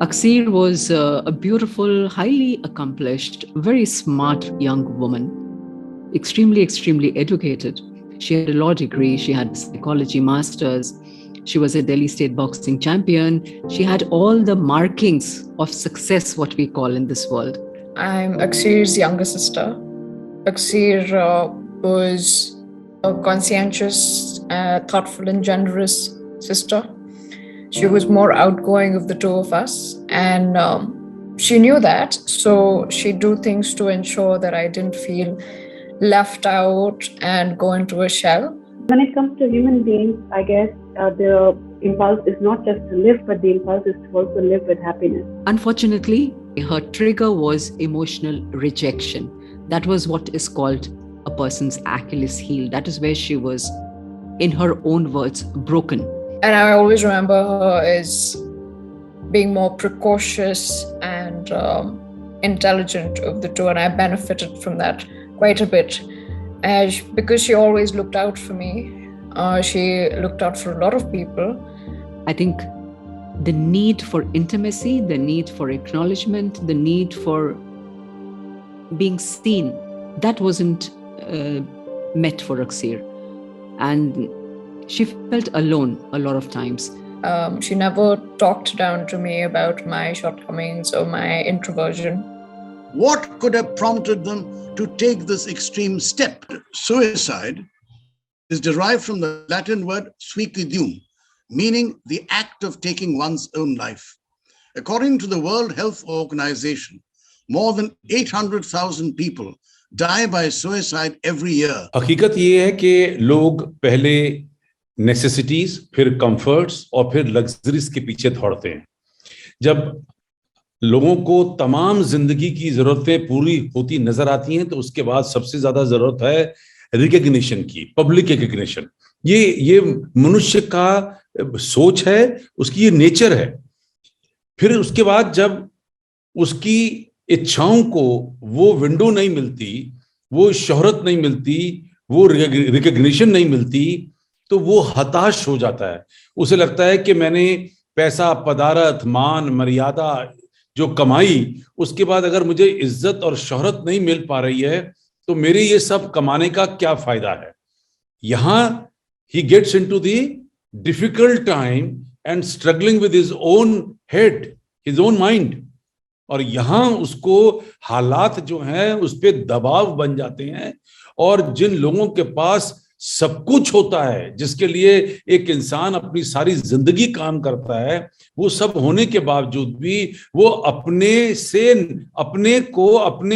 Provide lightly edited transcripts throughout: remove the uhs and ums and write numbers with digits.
Aksir was a beautiful, highly accomplished, very smart young woman, extremely educated. She had a law degree, she had a psychology master's, she was a Delhi state boxing champion. She had all the markings of success, what we call in this world. I'm Aksir's younger sister. Aksir was a conscientious, thoughtful, and generous sister. She was more outgoing of the two of us, and she knew that, so she'd do things to ensure that I didn't feel left out and go into a shell. When it comes to human beings, I guess the impulse is not just to live, but the impulse is to also live with happiness. Unfortunately, her trigger was emotional rejection. That was what is called a person's Achilles heel. That is where she was, in her own words, broken. And I always remember her as being more precautious and intelligent of the two, and I benefited from that quite a bit. Because she always looked out for me. She looked out for a lot of people. I think the need for intimacy, the need for acknowledgement, the need for being seen, that wasn't met for Aksir. And she felt alone a lot of times. She never talked down to me about my shortcomings or my introversion. What could have prompted them to take this extreme step? Suicide is derived from the Latin word suicidum, meaning the act of taking one's own life. According to the World Health Organization, more than 800,000 people die by suicide every year. हकीकत ये है कि लोग पहले necessities, फिर comforts और फिर luxuries के पीछे दौड़ते हैं. जब लोगों को तमाम जिंदगी की जरूरतें पूरी होती नजर आती हैं तो उसके बाद सबसे ज्यादा जरूरत है रिकग्निशन की, पब्लिक रिकग्निशन. ये मनुष्य का सोच है, उसकी ये नेचर है. फिर उसके बाद जब उसकी इच्छाओं को वो विंडो नहीं मिलती, वो शोहरत नहीं मिलती, वो रिकग्निशन नहीं मिलती, तो वो हताश हो जाता है. उसे लगता है कि मैंने पैसा, पदारत, मान, मर्यादा जो कमाई, उसके बाद अगर मुझे इज्जत और शोहरत नहीं मिल पा रही है तो मेरे ये सब कमाने का क्या फायदा है. यहां he gets into the difficult time and struggling with his own head, his own mind. और यहां उसको हालात जो हैं उस पे दबाव बन जाते हैं. और जिन लोगों के पास सब कुछ होता है, जिसके लिए एक इंसान अपनी सारी जिंदगी काम करता है, वो सब होने के बावजूद भी वो अपने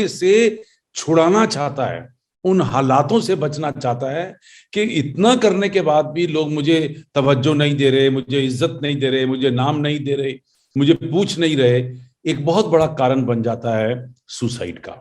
से छुड़ाना चाहता है, उन हालातों से बचना चाहता है कि इतना करने के बाद भी लोग मुझे तवज्जो नहीं दे रहे, मुझे इज्जत नहीं दे रहे, मुझे नाम नहीं दे रहे, मुझे पूछ नहीं रहे. एक बहुत बड़ा कारण बन जाता है सुसाइड का.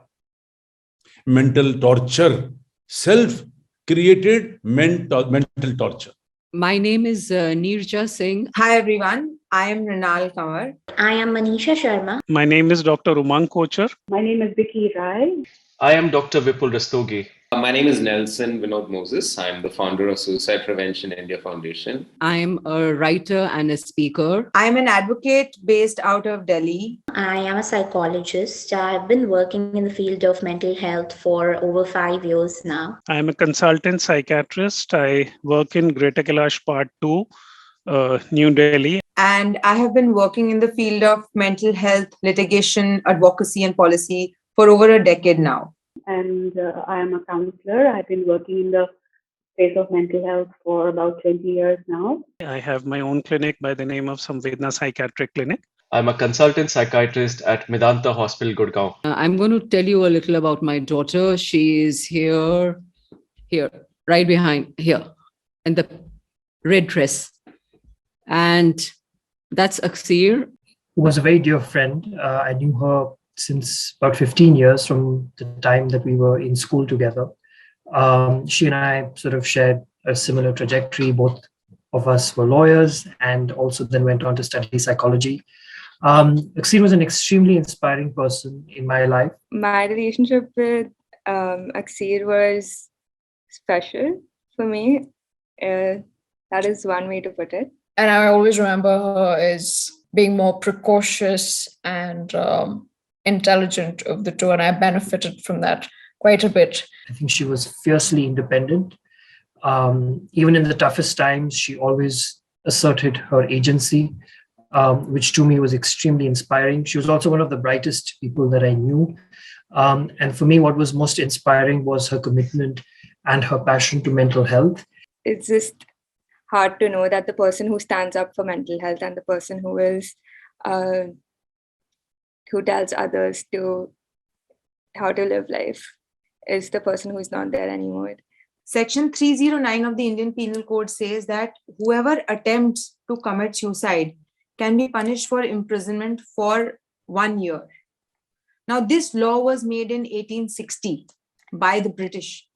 Mental torture, self created mental torture. My name is Neerja Singh. Hi everyone, I am Rinal Kanwar. I am Manisha Sharma. My name is Dr. Umang Kochar. My name is Vicky Rai. I am Dr. Vipul Rastogi. My name is Nelson Vinod Moses. I am the founder of Suicide Prevention India Foundation. I am a writer and a speaker. I am an advocate based out of Delhi. I am a psychologist. I've been working in the field of mental health for over 5 years now. I am a consultant psychiatrist. I work in Greater Kailash Part 2, New Delhi. And I have been working in the field of mental health, litigation, advocacy, and policy for over a decade now. And I am a counselor. I've been working in the space of mental health for about 20 years now. I have my own clinic by the name of Samvedna Psychiatric Clinic. I'm a consultant psychiatrist at Medanta Hospital, Gurgaon. I'm going to tell you a little about my daughter. She is here, right behind, here, in the red dress. And that's Aksir. Who was a very dear friend. I knew her since about 15 years from the time that we were in school together. She and I sort of shared a similar trajectory. Both of us were lawyers and also then went on to study psychology. Aksir was an extremely inspiring person in my life. My relationship with Aksir was special for me. That is one way to put it. And I always remember her as being more precocious and intelligent of the two, and I benefited from that quite a bit. I think she was fiercely independent. Even in the toughest times, she always asserted her agency, which to me was extremely inspiring. She was also one of the brightest people that I knew. And for me, what was most inspiring was her commitment and her passion to mental health. It's just hard to know that the person who stands up for mental health and the person who is who tells others to how to live life is the person who is not there anymore. Section 309 of the Indian Penal Code says that whoever attempts to commit suicide can be punished for imprisonment for 1 year. Now, this law was made in 1860 by the British.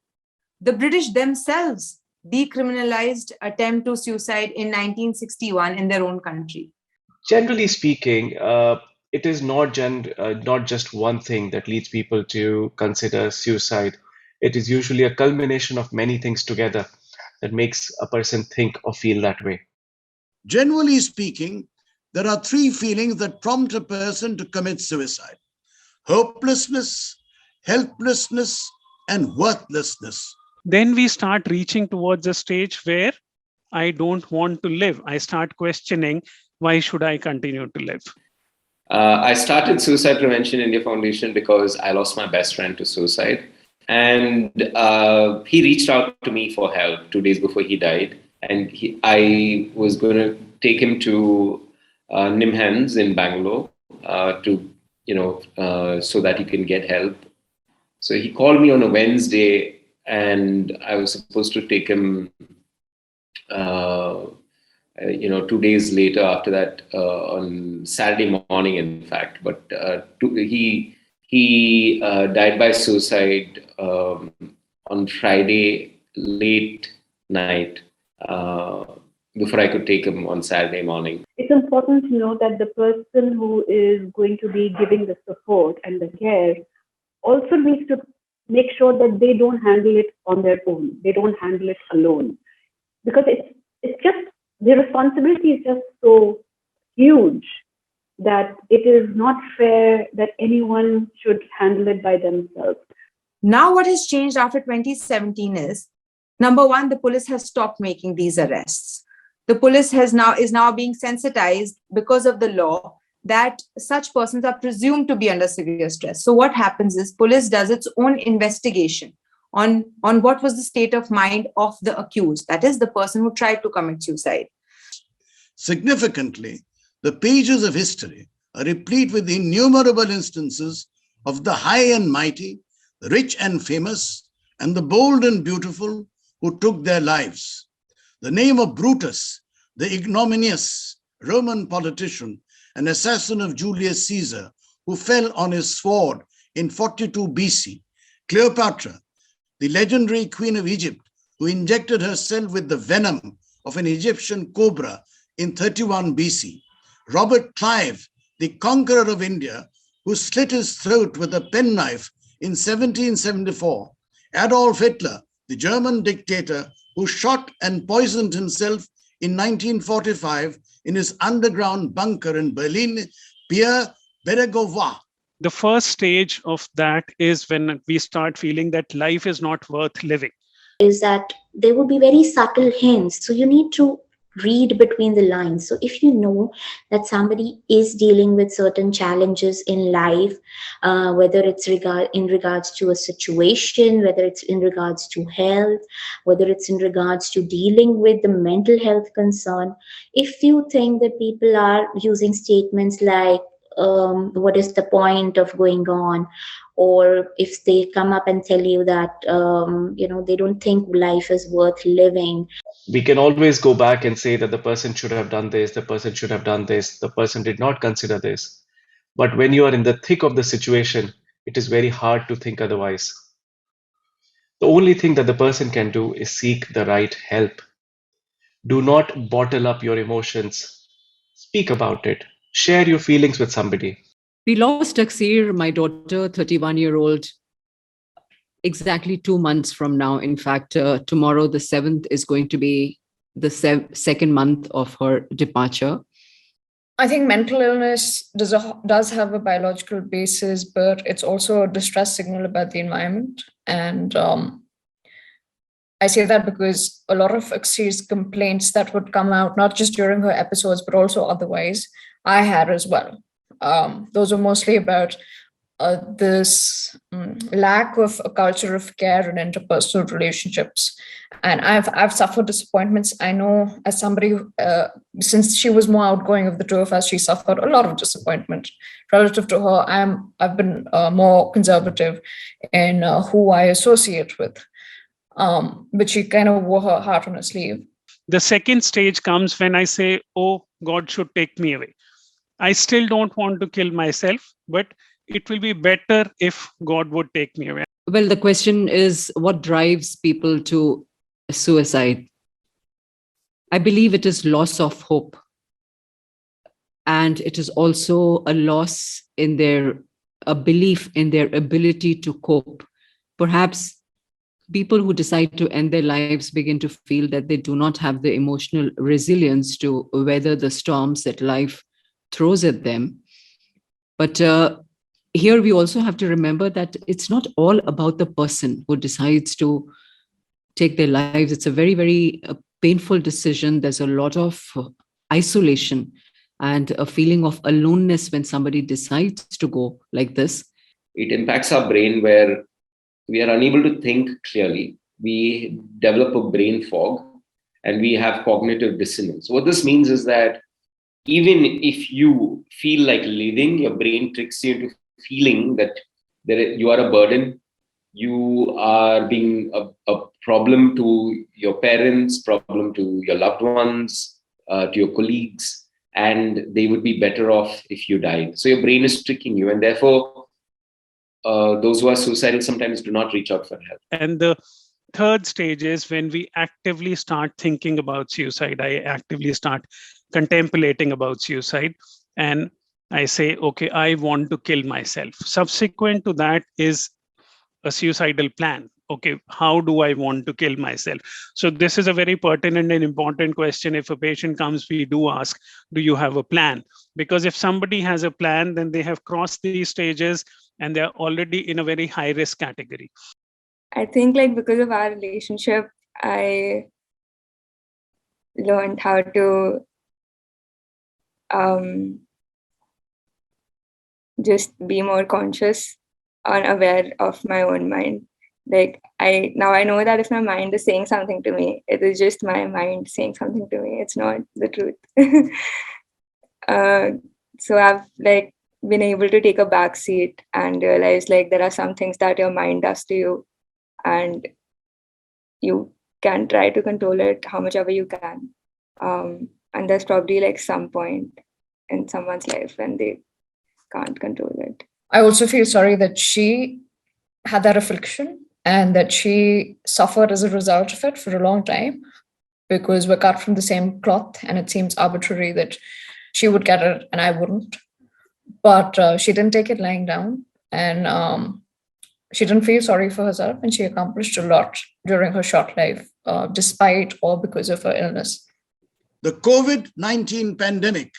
The British themselves decriminalized attempt to suicide in 1961 in their own country. Generally speaking, it is not just one thing that leads people to consider suicide. It is usually a culmination of many things together that makes a person think or feel that way. Generally speaking, there are three feelings that prompt a person to commit suicide: hopelessness, helplessness, and worthlessness. Then we start reaching towards a stage where I don't want to live. I start questioning, why should I continue to live? I started Suicide Prevention India Foundation because I lost my best friend to suicide. And he reached out to me for help 2 days before he died. And I was going to take him to Nimhans in Bangalore so that he can get help. So he called me on a Wednesday, and I was supposed to take him 2 days later after that, on Saturday morning, in fact. But he died by suicide on Friday late night before I could take him on Saturday morning. It's important to know that the person who is going to be giving the support and the care also needs to make sure that they don't handle it on their own. They don't handle it alone. Because it's just, the responsibility is just so huge that it is not fair that anyone should handle it by themselves. Now, what has changed after 2017 is, number one, the police has stopped making these arrests. The police is now being sensitized because of the law that such persons are presumed to be under severe stress. So what happens is police does its own investigation on what was the state of mind of the accused, that is the person who tried to commit suicide. Significantly, the pages of history are replete with innumerable instances of the high and mighty, the rich and famous, and the bold and beautiful who took their lives. The name of Brutus, the ignominious Roman politician and assassin of Julius Caesar, who fell on his sword in 42 BC, Cleopatra, the legendary queen of Egypt, who injected herself with the venom of an Egyptian cobra in 31 BC, Robert Clive, the conqueror of India, who slit his throat with a penknife in 1774, Adolf Hitler, the German dictator, who shot and poisoned himself in 1945 in his underground bunker in Berlin, Pierre Bérégovoy. The first stage of that is when we start feeling that life is not worth living. Is that there will be very subtle hints. So you need to read between the lines. So if you know that somebody is dealing with certain challenges in life, whether it's in regards to a situation, whether it's in regards to health, whether it's in regards to dealing with the mental health concern, if you think that people are using statements like, what is the point of going on? Or if they come up and tell you that, they don't think life is worth living. We can always go back and say that the person should have done this, the person should have done this, the person did not consider this. But when you are in the thick of the situation, it is very hard to think otherwise. The only thing that the person can do is seek the right help. Do not bottle up your emotions. Speak about it. Share your feelings with somebody. We lost Aksir, my daughter, 31-year-old, exactly 2 months from now. In fact, tomorrow, the 7th, is going to be the second month of her departure. I think mental illness does have a biological basis, but it's also a distress signal about the environment. And I say that because a lot of Aksir's complaints that would come out, not just during her episodes, but also otherwise, I had as well. Those are mostly about this lack of a culture of care in interpersonal relationships. And I've suffered disappointments. I know, as somebody since she was more outgoing of the two of us, she suffered a lot of disappointment relative to her. I've been more conservative in who I associate with. But she kind of wore her heart on her sleeve. The second stage comes when I say, oh, God should take me away. I still don't want to kill myself, but it will be better if God would take me away. Well, the question is, what drives people to suicide? I believe it is loss of hope. And it is also a loss in a belief in their ability to cope. Perhaps people who decide to end their lives begin to feel that they do not have the emotional resilience to weather the storms that life throws at them. But here we also have to remember that it's not all about the person who decides to take their lives. It's a very, very painful decision. There's a lot of isolation and a feeling of aloneness when somebody decides to go like this. It impacts our brain where we are unable to think clearly. We develop a brain fog and we have cognitive dissonance. What this means is that even if you feel like living, your brain tricks you into feeling that you are a burden, you are being a problem to your parents, problem to your loved ones, to your colleagues, and they would be better off if you died. So your brain is tricking you, and therefore those who are suicidal sometimes do not reach out for help. And the third stage is when we actively start thinking about suicide. I actively start contemplating about suicide, and I say, okay, I want to kill myself. Subsequent to that is a suicidal plan. Okay, how do I want to kill myself? So this is a very pertinent and important question. If a patient comes, we do ask, do you have a plan? Because if somebody has a plan, then they have crossed these stages and they're already in a very high risk category. I think like because of our relationship, I learned how to just be more conscious and aware of my own mind. Like I know that if my mind is saying something to me, it is just my mind saying something to me. It's not the truth. So I've like been able to take a back seat and realize like there are some things that your mind does to you, and you can try to control it how much ever you can. And there's probably like some point in someone's life when they can't control it. I also feel sorry that she had that affliction and that she suffered as a result of it for a long time, because we're cut from the same cloth and it seems arbitrary that she would get it and I wouldn't. But she didn't take it lying down, and she didn't feel sorry for herself, and she accomplished a lot during her short life, despite or because of her illness. The COVID-19 pandemic,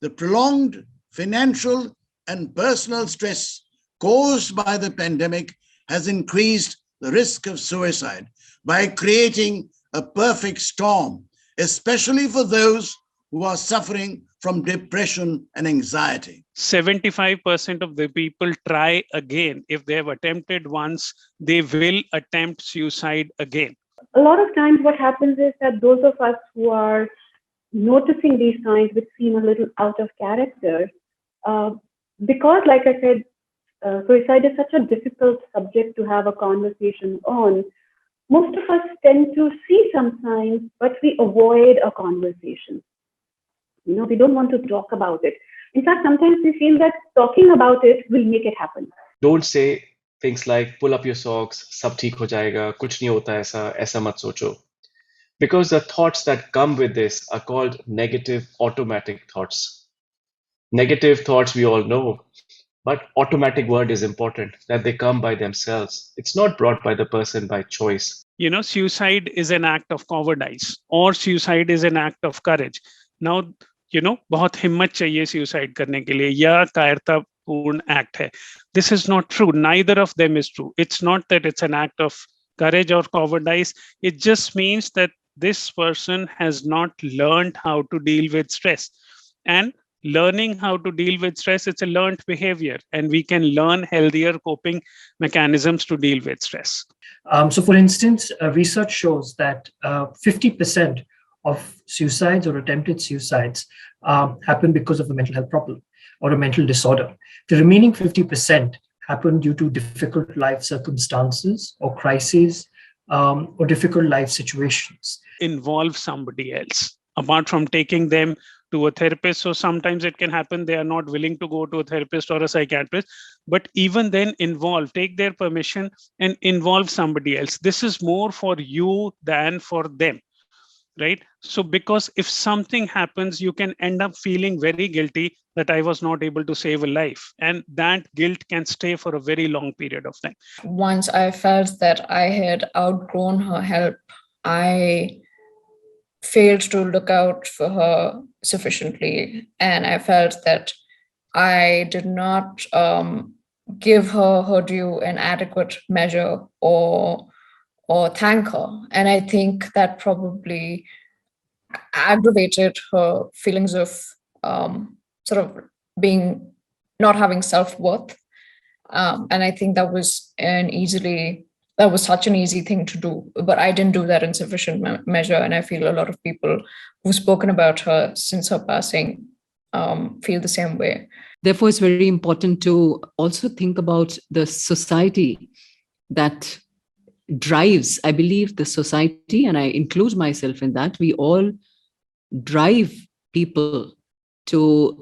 the prolonged financial and personal stress caused by the pandemic has increased the risk of suicide by creating a perfect storm, especially for those who are suffering from depression and anxiety. 75% of the people try again. If they have attempted once, they will attempt suicide again. A lot of times what happens is that those of us who are noticing these signs which seem a little out of character, because like I said, suicide is such a difficult subject to have a conversation on, most of us tend to see some signs, but we avoid a conversation. You know, we don't want to talk about it. In fact, sometimes we feel that talking about it will make it happen. Don't say things like, pull up your socks, sab theek ho jayega, kuch nahi hota aisa mat socho. Because the thoughts that come with this are called negative automatic thoughts. Negative thoughts we all know, but automatic word is important, that they come by themselves. It's not brought by the person by choice. You know, suicide is an act of cowardice, or suicide is an act of courage. Now, बहुत हिम्मत चाहिए suicide करने के लिए या कायरतापूर्ण act है. This is not true. Neither of them is true. It's not that it's an act of courage or cowardice. It just means that this person has not learned how to deal with stress. And learning how to deal with stress, it's a learned behavior, and we can learn healthier coping mechanisms to deal with stress. So for instance, research shows that 50% of suicides or attempted suicides happen because of a mental health problem or a mental disorder. The remaining 50% happen due to difficult life circumstances or crises or difficult life situations. Involve somebody else apart from taking them to a therapist. So sometimes it can happen they are not willing to go to a therapist or a psychiatrist, but even then take their permission and involve somebody else. This is more for you than for them, right? So because if something happens, you can end up feeling very guilty that I was not able to save a life, and that guilt can stay for a very long period of time. Once I felt that I had outgrown her help, I failed to look out for her sufficiently, and I felt that I did not give her due an adequate measure or thank her, and I think that probably aggravated her feelings of sort of being not having self-worth, and I think that was such an easy thing to do, but I didn't do that in sufficient measure. And I feel a lot of people who've spoken about her since her passing feel the same way. Therefore, it's very important to also think about the society that drives, I believe the society, and I include myself in that, we all drive people to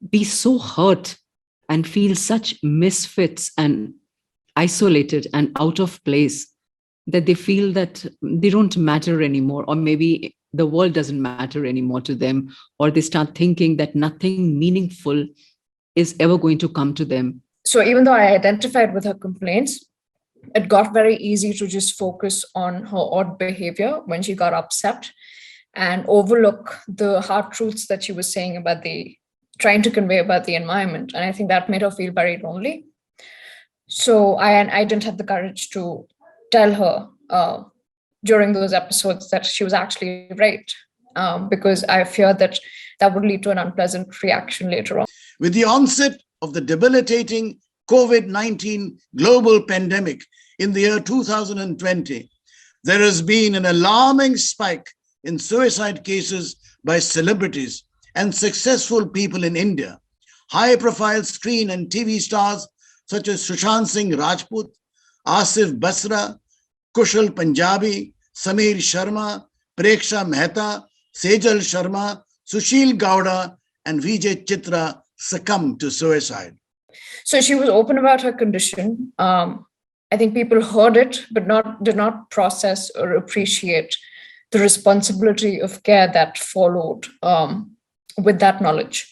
be so hurt and feel such misfits and isolated and out of place that they feel that they don't matter anymore, or maybe the world doesn't matter anymore to them, or they start thinking that nothing meaningful is ever going to come to them. So even though I identified with her complaints, it got very easy to just focus on her odd behavior when she got upset and overlook the hard truths that she was saying about trying to convey about the environment. And I think that made her feel very lonely. So I didn't have the courage to tell her during those episodes that she was actually raped, because I feared that would lead to an unpleasant reaction later on. With the onset of the debilitating COVID-19 global pandemic in the year 2020, there has been an alarming spike in suicide cases by celebrities and successful people in India. High-profile screen and TV stars such as Sushant Singh Rajput, Asif Basra, Kushal Punjabi, Sameer Sharma, Preksha Mehta, Sejal Sharma, Sushil Gowda, and Vijay Chitra succumbed to suicide. So she was open about her condition. I think people heard it, but did not process or appreciate the responsibility of care that followed with that knowledge.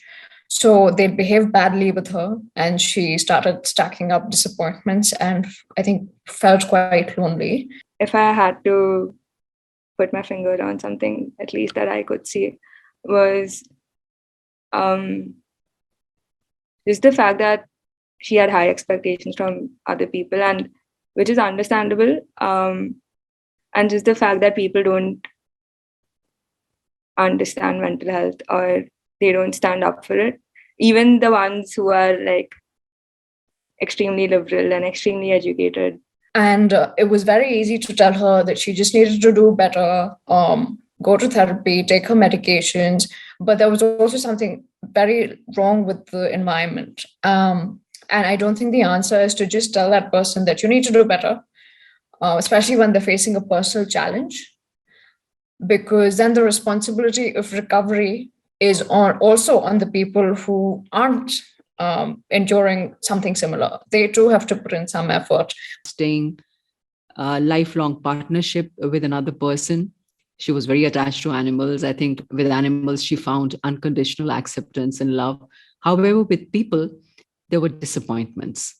So they behaved badly with her, and she started stacking up disappointments and I think felt quite lonely. If I had to put my finger on something, at least that I could see, was just the fact that she had high expectations from other people, and which is understandable. And just the fact that people don't understand mental health, or they don't stand up for it. Even the ones who are like extremely liberal and extremely educated. And it was very easy to tell her that she just needed to do better, go to therapy, take her medications. But there was also something very wrong with the environment. And I don't think the answer is to just tell that person that you need to do better, especially when they're facing a personal challenge, because then the responsibility of recovery is also on the people who aren't enduring something similar. They too have to put in some effort. Staying a lifelong partnership with another person. She was very attached to animals. I think with animals, she found unconditional acceptance and love. However, with people, there were disappointments.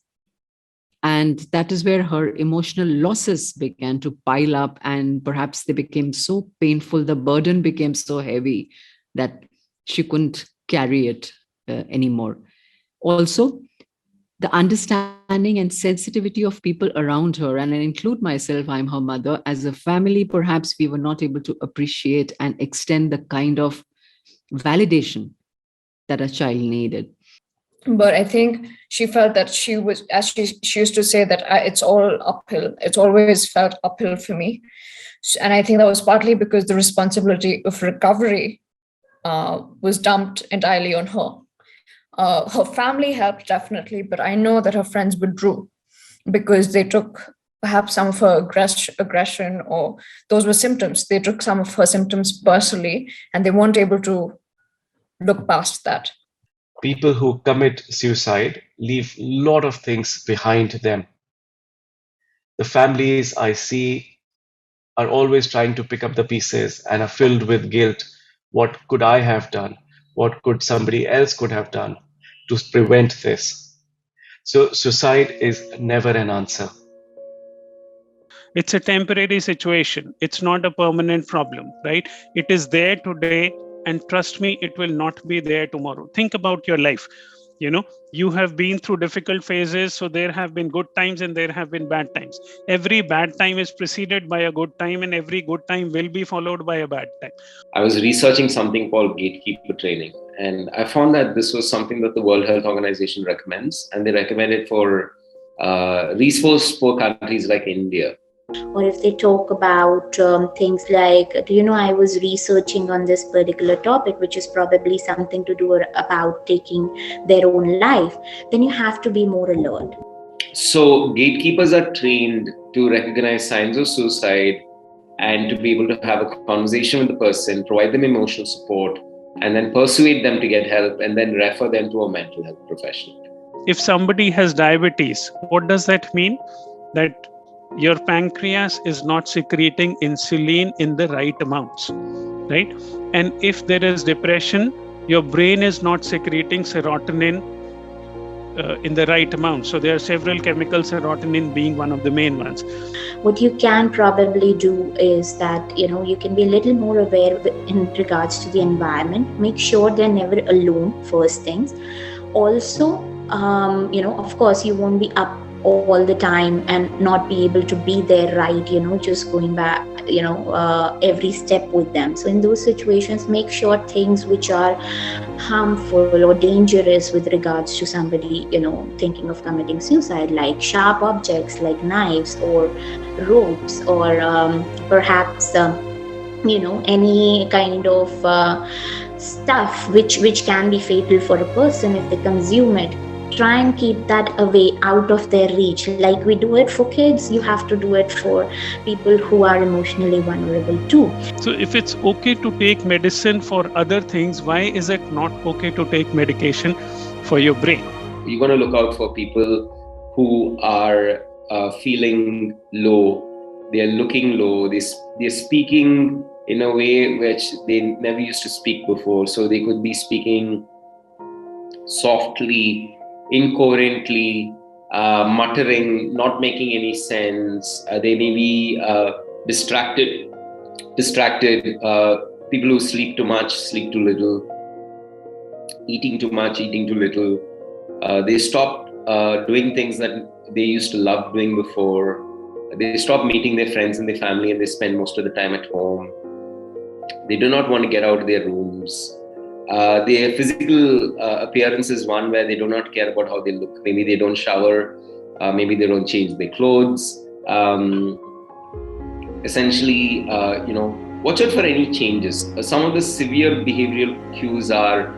And that is where her emotional losses began to pile up, and perhaps they became so painful, the burden became so heavy that she couldn't carry it anymore. Also, the understanding and sensitivity of people around her, and I include myself, I'm her mother, as a family, perhaps we were not able to appreciate and extend the kind of validation that a child needed. But I think she felt that she was, as she used to say, that it's all uphill. It's always felt uphill for me. And I think that was partly because the responsibility of recovery was dumped entirely on her. Her family helped definitely, but I know that her friends withdrew because they took perhaps some of her aggression, or those were symptoms. They took some of her symptoms personally, and they weren't able to look past that. People who commit suicide leave a lot of things behind them. The families I see are always trying to pick up the pieces and are filled with guilt. What could I have done? What could somebody else could have done to prevent this? So suicide is never an answer. It's a temporary situation. It's not a permanent problem, right? It is there today, and trust me, it will not be there tomorrow. Think about your life. You have been through difficult phases, so there have been good times and there have been bad times. Every bad time is preceded by a good time, and every good time will be followed by a bad time. I was researching something called gatekeeper training, and I found that this was something that the World Health Organization recommends, and they recommend it for resource poor countries like India. Or if they talk about things like, I was researching on this particular topic, which is probably something to do about taking their own life, then you have to be more alert. So gatekeepers are trained to recognize signs of suicide and to be able to have a conversation with the person, provide them emotional support, and then persuade them to get help, and then refer them to a mental health professional. If somebody has diabetes, what does that mean? That your pancreas is not secreting insulin in the right amounts, right? And if there is depression, your brain is not secreting serotonin in the right amount. So there are several chemicals, serotonin being one of the main ones. What you can probably do is that, you can be a little more aware in regards to the environment. Make sure they're never alone, first things. Also, of course, you won't be up all the time and not be able to be there, right? Just going back, every step with them. So in those situations, make sure things which are harmful or dangerous with regards to somebody, thinking of committing suicide, like sharp objects like knives or ropes, or perhaps, any kind of stuff which can be fatal for a person if they consume it. Try and keep that away, out of their reach. Like we do it for kids, you have to do it for people who are emotionally vulnerable too. So if it's okay to take medicine for other things, why is it not okay to take medication for your brain? You're going to look out for people who are feeling low. They're looking low. They're speaking in a way which they never used to speak before. So they could be speaking softly, incoherently, muttering, not making any sense. They may be distracted. People who sleep too much, sleep too little. Eating too much, eating too little. They stop doing things that they used to love doing before. They stop meeting their friends and their family, and they spend most of the time at home. They do not want to get out of their rooms. Their physical appearance is one where they do not care about how they look. Maybe they don't shower. Maybe they don't change their clothes. Essentially, watch out for any changes. Some of the severe behavioral cues are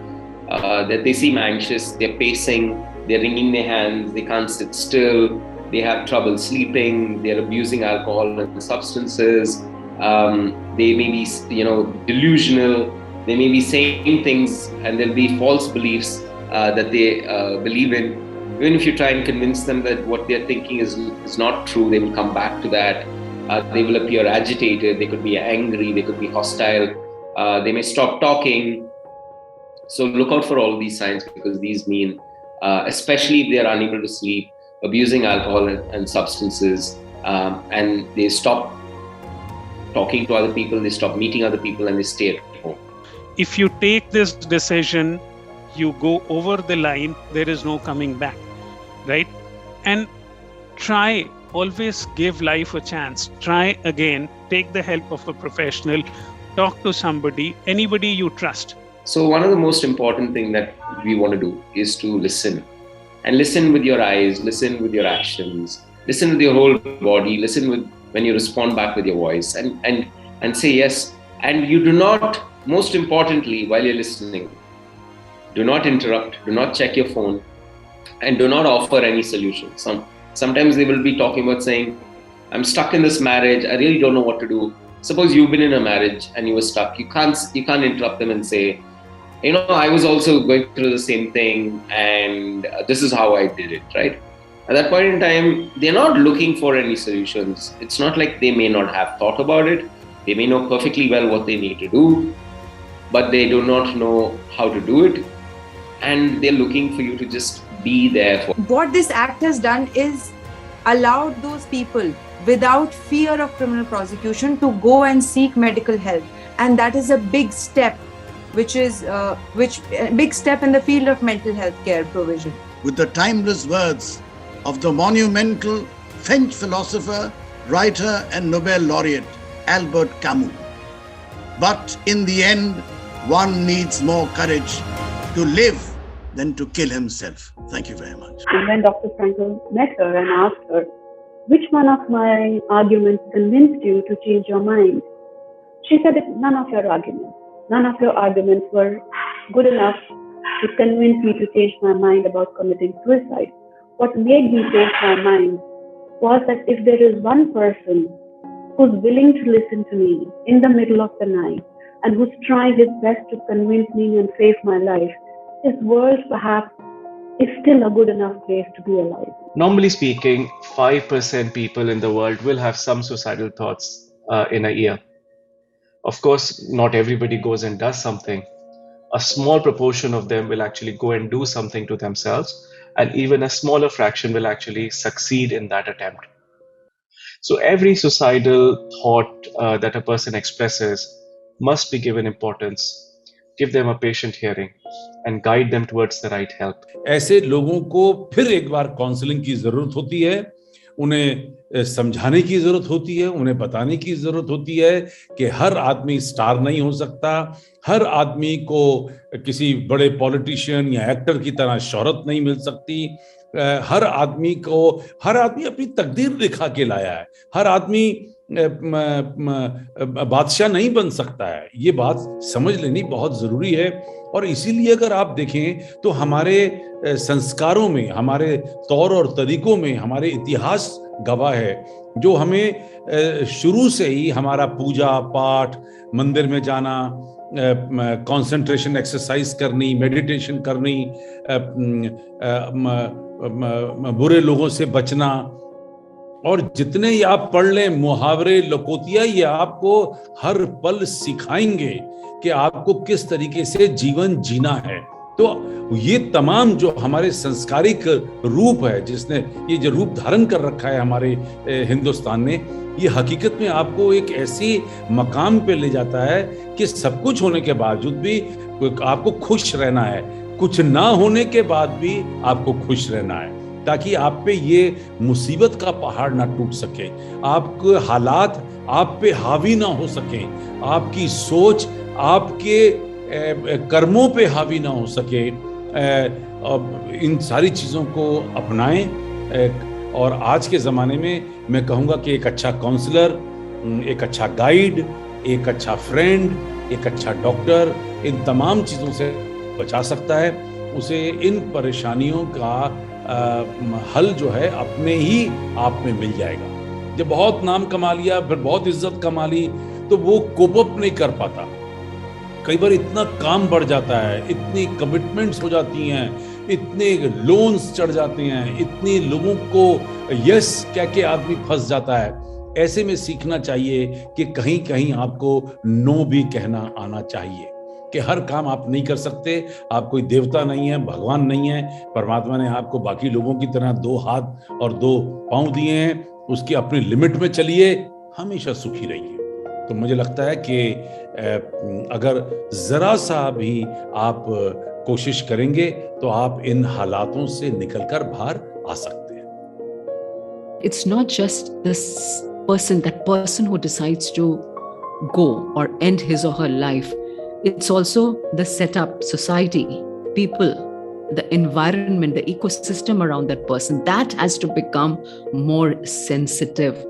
that they seem anxious, they're pacing, they're wringing their hands, they can't sit still, they have trouble sleeping, they're abusing alcohol and substances. They may be, delusional. They may be saying things, and there'll be false beliefs that they believe in. Even if you try and convince them that what they're thinking is not true, they will come back to that. They will appear agitated. They could be angry. They could be hostile. They may stop talking. So look out for all these signs, because these mean, especially if they are unable to sleep, abusing alcohol and substances, and they stop talking to other people, they stop meeting other people, and they stay at home. if you take this decision, you go over the line, there is no coming back, right? And try, always give life a chance. Try again, take the help of a professional, talk to somebody, anybody you trust. So one of the most important thing that we want to do is to listen. And listen with your eyes, listen with your actions, listen with your whole body, listen with when you respond back with your voice, and say yes. And you do not, most importantly, while you're listening, do not interrupt, do not check your phone, and do not offer any solution. Sometimes they will be talking about saying, I'm stuck in this marriage, I really don't know what to do. Suppose you've been in a marriage and you were stuck. You can't interrupt them and say, you know, I was also going through the same thing and this is how I did it, right? At that point in time, they're not looking for any solutions. It's not like they may not have thought about it. They may know perfectly well what they need to do, but they do not know how to do it. And they're looking for you to just be there for. What this act has done is allowed those people without fear of criminal prosecution to go and seek medical help. And that is a big step, which is a big step in the field of mental health care provision. With the timeless words of the monumental French philosopher, writer, and Nobel laureate, Albert Camus. But in the end, one needs more courage to live than to kill himself. Thank you very much. And when Dr. Frankel met her and asked her, which one of my arguments convinced you to change your mind? She said that none of your arguments were good enough to convince me to change my mind about committing suicide. What made me change my mind was that if there is one person who's willing to listen to me in the middle of the night and who's trying his best to convince me and save my life, this world perhaps is still a good enough place to be alive. Normally speaking, 5% people in the world will have some suicidal thoughts in a year. Of course, not everybody goes and does something. A small proportion of them will actually go and do something to themselves, and even a smaller fraction will actually succeed in that attempt. So every suicidal thought that a person expresses must be given importance. Give them a patient hearing and guide them towards the right help. ऐसे लोगों को फिर एक बार counselling की जरूरत होती है, उन्हें समझाने की जरूरत होती है, उन्हें बताने की जरूरत होती है कि हर आदमी स्टार नहीं हो सकता, हर आदमी को किसी बड़े पॉलिटिशियन या एक्टर की तरह शोहरत नहीं मिल सकती, हर आदमी अपनी तकदीर दिखा के लाया है, हर आदमी बादशाह नहीं बन सकता है। ये बात समझ लेनी बहुत जरूरी है। और इसीलिए अगर आप देखें तो हमारे संस्कारों में, हमारे तौर और तरीकों में हमारे इतिहास गवाह है, जो हमें शुरू से ही हमारा पूजा पाठ, मंदिर में जाना, कंसंट्रेशन एक्सरसाइज करनी, मेडिटेशन करनी, बुरे लोगों से बचना, और जितने ही आप पढ़ लें मुहावरे, लकोतिया, ये आपको हर पल सिखाएंगे कि आपको किस तरीके से जीवन जीना है। तो ये तमाम जो हमारे संस्कारिक रूप है, जिसने ये जो रूप धारण कर रखा है हमारे हिंदुस्तान ने, ये हकीकत में आपको एक ऐसी मकाम पे ले जाता है कि सब कुछ होने के बावजूद भी आपको खुश रहना है, कुछ ना होने के बाद भी आपको खुश रहना है, ताकि आप पे ये मुसीबत का पहाड़ ना टूट सके, आपके हालात आप पे हावी ना हो सके, आपकी सोच आपके कर्मों पे हावी ना हो सके। इन सारी चीज़ों को अपनाएं। और आज के ज़माने में मैं कहूँगा कि एक अच्छा काउंसलर, एक अच्छा गाइड, एक अच्छा फ्रेंड, एक अच्छा डॉक्टर इन तमाम चीज़ों से बचा सकता है। उसे इन परेशानियों का हल जो है अपने ही आप में मिल जाएगा। जब बहुत नाम कमा लिया, फिर बहुत इज्जत कमा ली, तो वो कोप अप नहीं कर पाता। कई बार इतना काम बढ़ जाता है, इतनी कमिटमेंट्स हो जाती हैं, इतने लोन्स चढ़ जाते हैं, इतने लोगों को यस कह के आदमी फंस जाता है। ऐसे में सीखना चाहिए कि कहीं कहीं आपको नो भी कहना आना चाहिए, कि हर काम आप नहीं कर सकते, आप कोई देवता नहीं है, भगवान नहीं है, परमात्मा ने आपको बाकी लोगों की तरह 2 हाथ और 2 पांव दिए हैं, उसकी अपनी लिमिट में चलिए, हमेशा सुखी रहिए। तो मुझे लगता है कि अगर जरा सा भी आप कोशिश करेंगे तो आप इन हालातों से निकलकर बाहर आ सकते हैं. It's not just this person, that person who decides to go or end his or her life. It's also the setup, society, people, the environment, the ecosystem around that person. That has to become more sensitive.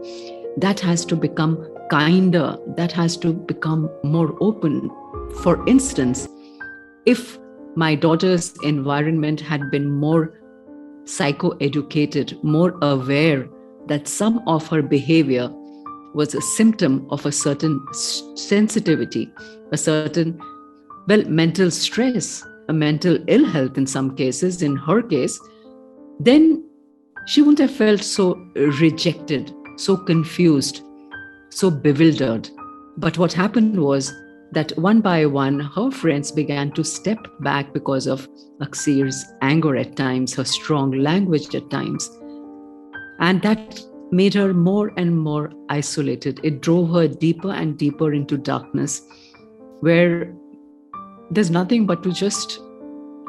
That has to become kinder. That has to become more open. For instance, if my daughter's environment had been more psycho-educated, more aware that some of her behavior was a symptom of a certain sensitivity, a certain, mental stress, a mental ill health in some cases, in her case, then she wouldn't have felt so rejected, so confused, so bewildered. But what happened was that one by one, her friends began to step back because of Aksir's anger at times, her strong language at times. And that made her more and more isolated. It drove her deeper and deeper into darkness, where there's nothing but to just,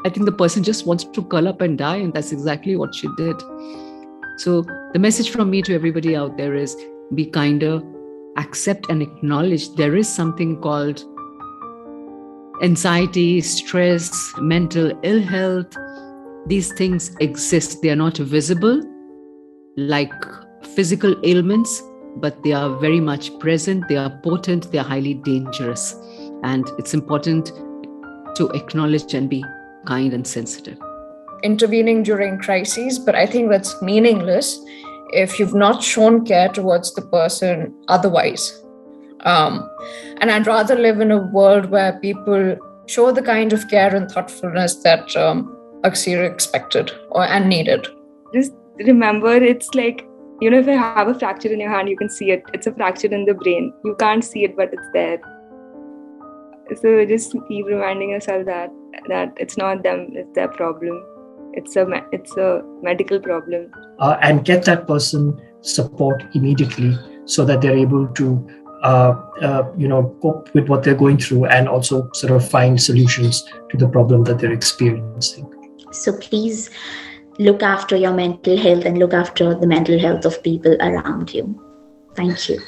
I think the person just wants to curl up and die, and that's exactly what she did. So the message from me to everybody out there is be kinder, accept and acknowledge there is something called anxiety, stress, mental ill health. These things exist. They are not visible like physical ailments, but they are very much present. They are potent. They are highly dangerous. And it's important to acknowledge and be kind and sensitive. Intervening during crises, but I think that's meaningless if you've not shown care towards the person otherwise. And I'd rather live in a world where people show the kind of care and thoughtfulness that Aksir expected and needed. Just remember, it's like, if you have a fracture in your hand, you can see it. It's a fracture in the brain. You can't see it, but it's there. So just keep reminding yourself that it's not them, it's their problem. It's a medical problem. And get that person support immediately so that they're able to cope with what they're going through and also sort of find solutions to the problem that they're experiencing. So please look after your mental health and look after the mental health of people around you. Thank you.